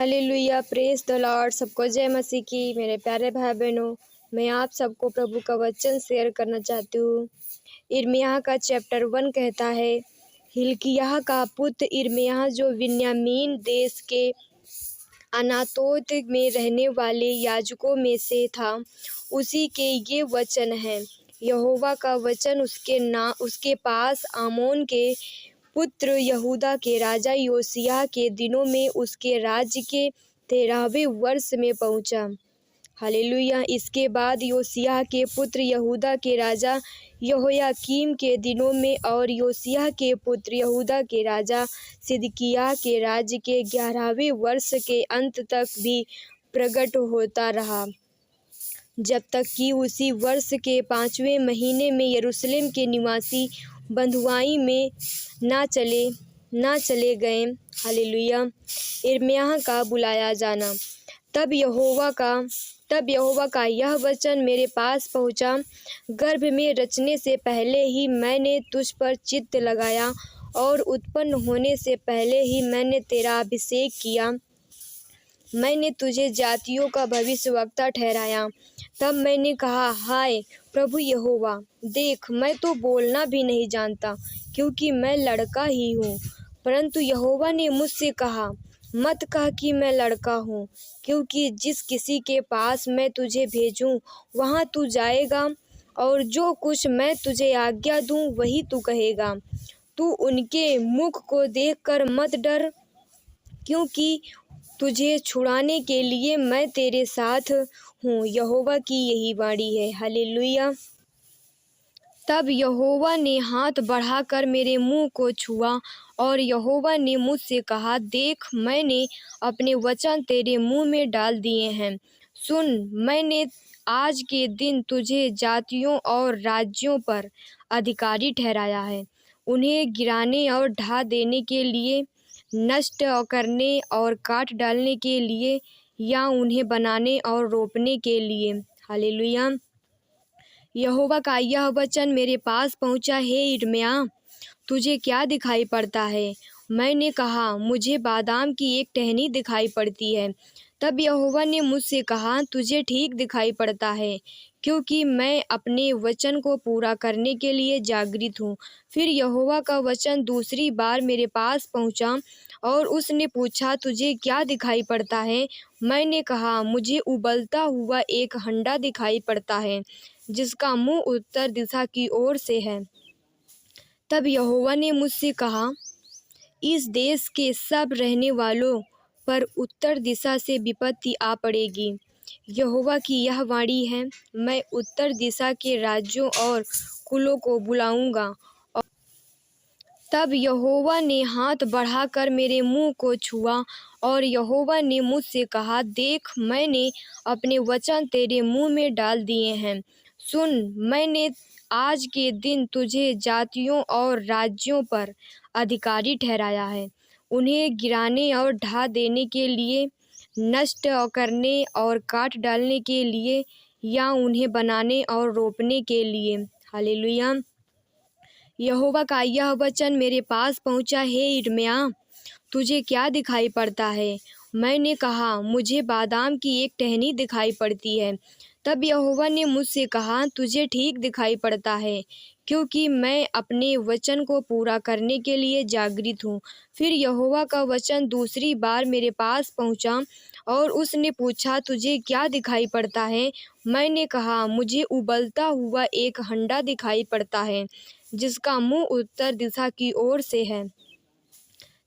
Hallelujah, praise the Lord. सबको जय मसीह की। मेरे प्यारे भाई बहनों, मैं आप सबको प्रभु का वचन शेयर करना चाहती हूँ। यिर्मयाह का चैप्टर 1 कहता है, हिल्किय्याह का पुत्र यिर्मयाह जो बिन्यामीन देश के अनातोत में रहने वाले याजकों में से था, उसी के ये वचन हैं। यहोवा का वचन उसके पास आमोन के पुत्र यहूदा के राजा योशिय्याह के दिनों में उसके राज्य के 13वें वर्ष में पहुंचा। हालेलुया। इसके बाद योशिय्याह के पुत्र यहूदा के राजा यहोयाकीम के दिनों में और योशिय्याह के पुत्र यहूदा के राजा सिदकिय्याह के राज्य के 11वें वर्ष के अंत तक भी प्रगट होता रहा, जब तक कि उसी वर्ष के 5वें महीने में यरूशलेम के निवासी बंधुआई में ना चले गए। हालेलुया। यिर्मयाह का बुलाया जाना। तब यहोवा का यह वचन मेरे पास पहुंचा, गर्भ में रचने से पहले ही मैंने तुझ पर चित्त लगाया और उत्पन्न होने से पहले ही मैंने तेरा अभिषेक किया। मैंने तुझे जातियों का भविष्यवक्ता ठहराया। तब मैंने कहा, हाय प्रभु यहोवा, देख मैं तो बोलना भी नहीं जानता, क्योंकि मैं लड़का ही हूँ। परंतु यहोवा ने मुझसे कहा, मत कह कि मैं लड़का हूँ, क्योंकि जिस किसी के पास मैं तुझे भेजूँ वहाँ तू जाएगा, और जो कुछ मैं तुझे आज्ञा दूँ वही तू कहेगा। तू उनके मुख को देखकर मत डर, क्योंकि तुझे छुड़ाने के लिए मैं तेरे साथ हूँ। यहोवा की यही वाणी है। हालेलुया। तब यहोवा ने हाथ बढ़ाकर मेरे मुंह को छुआ, और यहोवा ने मुझसे कहा, देख मैंने अपने वचन तेरे मुंह में डाल दिए हैं। सुन, मैंने आज के दिन तुझे जातियों और राज्यों पर अधिकारी ठहराया है, उन्हें गिराने और ढा देने के लिए, नष्ट करने और काट डालने के लिए, या उन्हें बनाने और रोपने के लिए। हालेलुया। यहोवा का यह वचन मेरे पास पहुंचा, हे यिर्मयाह, तुझे क्या दिखाई पड़ता है? मैंने कहा, मुझे बादाम की एक टहनी दिखाई पड़ती है। तब यहोवा ने मुझसे कहा, तुझे ठीक दिखाई पड़ता है, क्योंकि मैं अपने वचन को पूरा करने के लिए जागृत हूँ। फिर यहोवा का वचन दूसरी बार मेरे पास पहुँचा, और उसने पूछा, तुझे क्या दिखाई पड़ता है? मैंने कहा, मुझे उबलता हुआ एक हंडा दिखाई पड़ता है, जिसका मुंह उत्तर दिशा की ओर से है। तब यहोवा ने मुझसे कहा, इस देश के सब रहने वालों पर उत्तर दिशा से विपत्ति आ पड़ेगी। यहोवा की यह वाणी है, मैं उत्तर दिशा के राज्यों और कुलों को बुलाऊंगा। तब यहोवा ने हाथ बढ़ाकर मेरे मुंह को छुआ, और यहोवा ने मुझसे कहा, देख मैंने अपने वचन तेरे मुंह में डाल दिए हैं। सुन, मैंने आज के दिन तुझे जातियों और राज्यों पर अधिकारी ठहराया है, उन्हें गिराने और ढा देने के लिए, नष्ट करने और काट डालने के लिए, या उन्हें बनाने और रोपने के लिए। हालेलुया। यहोवा का यह वचन मेरे पास पहुंचा, हे यिर्मयाह, तुझे क्या दिखाई पड़ता है? मैंने कहा, मुझे बादाम की एक टहनी दिखाई पड़ती है। तब यहोवा ने मुझसे कहा, तुझे ठीक दिखाई पड़ता है, क्योंकि मैं अपने वचन को पूरा करने के लिए जागृत हूँ। फिर यहोवा का वचन दूसरी बार मेरे पास पहुँचा, और उसने पूछा, तुझे क्या दिखाई पड़ता है? मैंने कहा, मुझे उबलता हुआ एक हंडा दिखाई पड़ता है, जिसका मुंह उत्तर दिशा की ओर से है।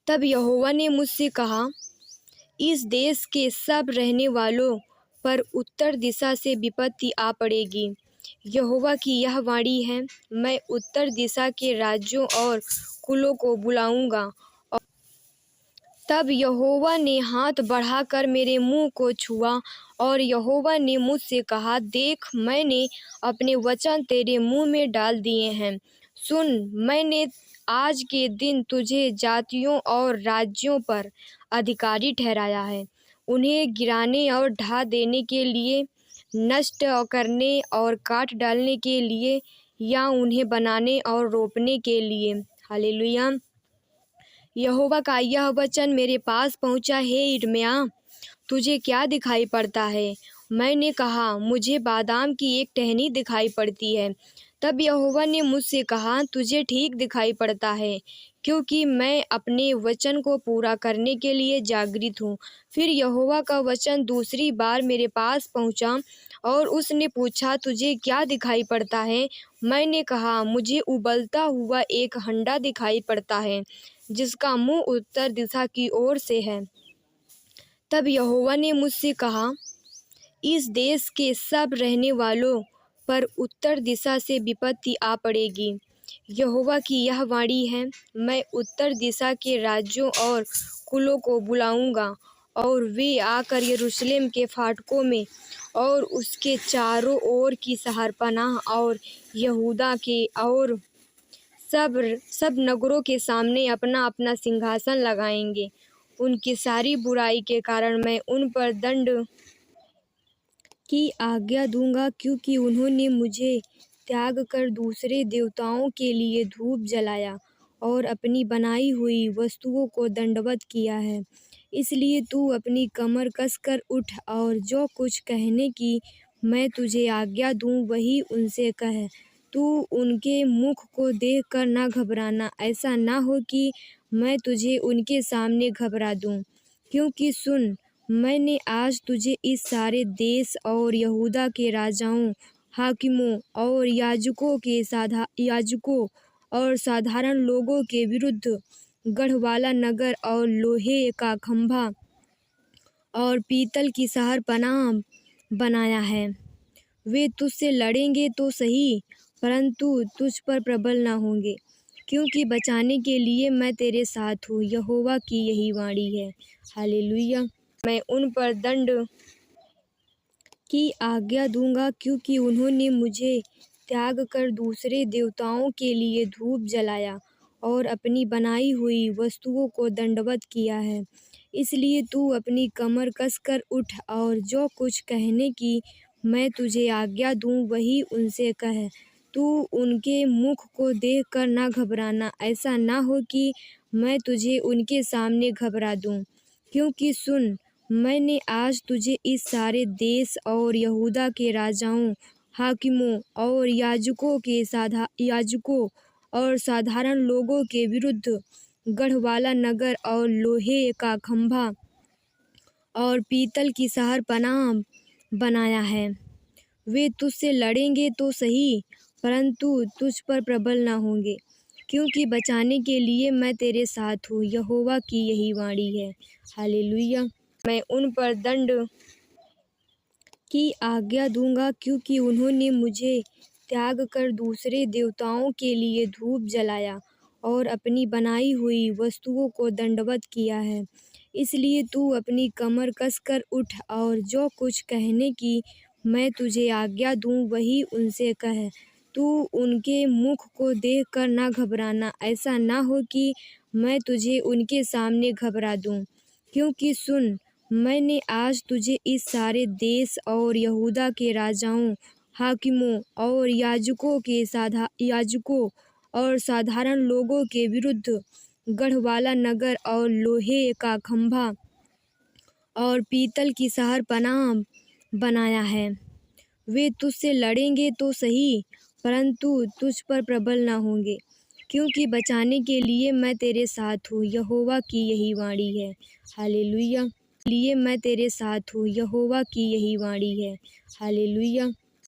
तब यहोवा ने मुझसे कहा, इस देश के सब रहने वालों पर उत्तर दिशा से विपत्ति आ पड़ेगी। यहोवा की यह वाणी है, मैं उत्तर दिशा के राज्यों और कुलों को बुलाऊंगा। तब यहोवा ने हाथ बढ़ाकर मेरे मुंह को छुआ, और यहोवा ने मुझसे कहा, देख मैंने अपने वचन तेरे मुंह में डाल दिए हैं। सुन, मैंने आज के दिन तुझे जातियों और राज्यों पर अधिकारी ठहराया है, उन्हें गिराने और ढा देने के लिए, नष्ट करने और काट डालने के लिए, या उन्हें बनाने और रोपने के लिए। हालेलुया। यहोवा का यह वचन मेरे पास पहुंचा, हे यिर्मयाह, तुझे क्या दिखाई पड़ता है? मैंने कहा, मुझे बादाम की एक टहनी दिखाई पड़ती है। तब यहोवा ने मुझसे कहा, तुझे ठीक दिखाई पड़ता है, क्योंकि मैं अपने वचन को पूरा करने के लिए जागृत हूँ। फिर यहोवा का वचन दूसरी बार मेरे पास पहुँचा और उसने पूछा, तुझे क्या दिखाई पड़ता है? मैंने कहा, मुझे उबलता हुआ एक हंडा दिखाई पड़ता है, जिसका मुंह उत्तर दिशा की ओर से है। तब यहोवा ने मुझसे कहा, इस देश के सब रहने वालों पर उत्तर दिशा से विपत्ति आ पड़ेगी। यहोवा की यह वाणी है, मैं उत्तर दिशा के राज्यों और कुलों को बुलाऊंगा और वे आकर यरूशलेम के फाटकों में और उसके चारों ओर की शहरपनाह और यहूदा के और सब नगरों के सामने अपना अपना सिंहासन लगाएंगे। उनकी सारी बुराई के कारण मैं उन पर दंड की आज्ञा दूंगा, क्योंकि उन्होंने मुझे त्याग कर दूसरे देवताओं के लिए धूप जलाया और अपनी बनाई हुई वस्तुओं को दंडवत किया है। इसलिए तू अपनी कमर कसकर उठ और जो कुछ कहने की मैं तुझे आज्ञा दूं वही उनसे कह। तू उनके मुख को देखकर ना घबराना, ऐसा ना हो कि मैं तुझे उनके सामने घबरा दूं। क्योंकि सुन, मैंने आज तुझे इस सारे देश और यहूदा के राजाओं, हाकिमों और याजकों और साधारण लोगों के विरुद्ध गढ़वाला नगर और लोहे का खंभा और पीतल की शहरपनाह बनाया है। वे तुझसे लड़ेंगे तो सही, परंतु तुझ पर प्रबल न होंगे, क्योंकि बचाने के लिए मैं तेरे साथ हूँ। यहोवा की यही वाणी है। हालेलुया। मैं उन पर दंड की आज्ञा दूंगा, क्योंकि उन्होंने मुझे त्याग कर दूसरे देवताओं के लिए धूप जलाया और अपनी बनाई हुई वस्तुओं को दंडवत किया है। इसलिए तू अपनी कमर कसकर उठ और जो कुछ कहने की मैं तुझे आज्ञा दूं वही उनसे कह। तू उनके मुख को देखकर ना घबराना, ऐसा ना हो कि मैं तुझे उनके सामने घबरा दूं। क्योंकि सुन, मैंने आज तुझे इस सारे देश और यहूदा के राजाओं, हाकिमों और याजकों और साधारण लोगों के विरुद्ध गढ़वाला नगर और लोहे का खंभा और पीतल की शहरपनाह बनाया है। वे तुझसे लड़ेंगे तो सही, परंतु तुझ पर प्रबल न होंगे, क्योंकि बचाने के लिए मैं तेरे साथ हूँ। यहोवा की यही वाणी है। हालेलुया। मैं उन पर दंड की आज्ञा दूंगा, क्योंकि उन्होंने मुझे त्याग कर दूसरे देवताओं के लिए धूप जलाया और अपनी बनाई हुई वस्तुओं को दंडवत किया है। इसलिए तू अपनी कमर कसकर उठ और जो कुछ कहने की मैं तुझे आज्ञा दूं वही उनसे कह। तू उनके मुख को देखकर ना घबराना, ऐसा ना हो कि मैं तुझे उनके सामने घबरा दूं। क्योंकि सुन, मैंने आज तुझे इस सारे देश और यहूदा के राजाओं, हाकिमों और याजकों और साधारण लोगों के विरुद्ध गढ़वाला नगर और लोहे का खंभा और पीतल की शहरपनाह बनाया है। वे तुझसे लड़ेंगे तो सही, परंतु तुझ पर प्रबल न होंगे, क्योंकि बचाने के लिए मैं तेरे साथ हूँ। यहोवा की यही वाणी है। हालेलुया। लिए मैं तेरे साथ हूँ। यहोवा की यही वाणी है। हालेलुया।